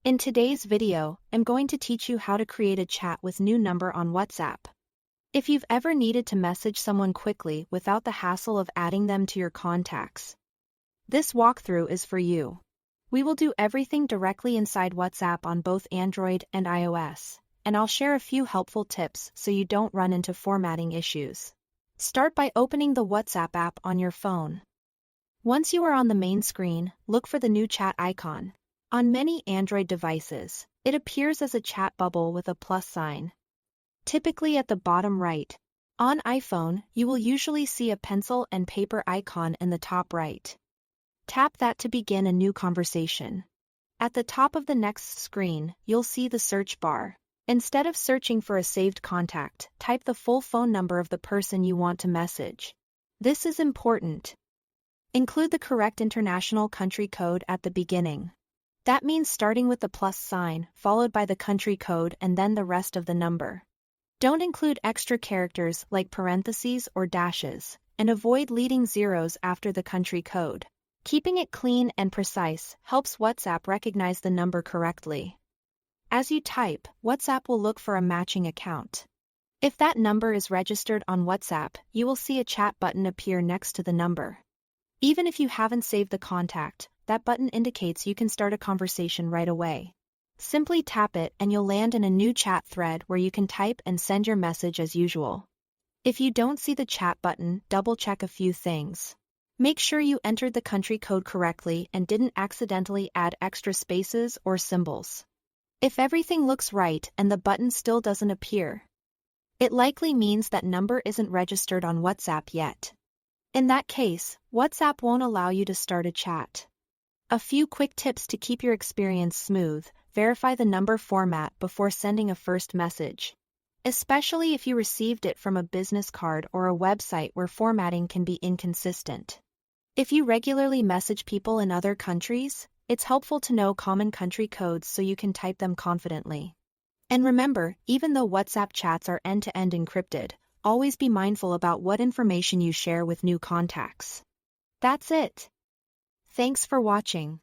In today's video, I'm going to teach you how to create a chat with new number on WhatsApp. If you've ever needed to message someone quickly without the hassle of adding them to your contacts, this walkthrough is for you. We will do everything directly inside WhatsApp on both Android and iOS, and I'll share a few helpful tips so you don't run into formatting issues. Start by opening the WhatsApp app on your phone. Once you are on the main screen, look for the new chat icon. On many Android devices, it appears as a chat bubble with a plus sign, typically at the bottom right. On iPhone, you will usually see a pencil and paper icon in the top right. Tap that to begin a new conversation. At the top of the next screen, you'll see the search bar. Instead of searching for a saved contact, type the full phone number of the person you want to message. This is important. Include the correct international country code at the beginning. That means starting with the plus sign, followed by the country code and then the rest of the number. Don't include extra characters like parentheses or dashes, and avoid leading zeros after the country code. Keeping it clean and precise helps WhatsApp recognize the number correctly. As you type, WhatsApp will look for a matching account. If that number is registered on WhatsApp, you will see a chat button appear next to the number. Even if you haven't saved the contact, that button indicates you can start a conversation right away. Simply tap it and you'll land in a new chat thread where you can type and send your message as usual. If you don't see the chat button, double-check a few things. Make sure you entered the country code correctly and didn't accidentally add extra spaces or symbols. If everything looks right and the button still doesn't appear, it likely means that number isn't registered on WhatsApp yet. In that case, WhatsApp won't allow you to start a chat. A few quick tips to keep your experience smooth: verify the number format before sending a first message, especially if you received it from a business card or a website where formatting can be inconsistent. If you regularly message people in other countries, it's helpful to know common country codes so you can type them confidently. And remember, even though WhatsApp chats are end-to-end encrypted, always be mindful about what information you share with new contacts. That's it. Thanks for watching.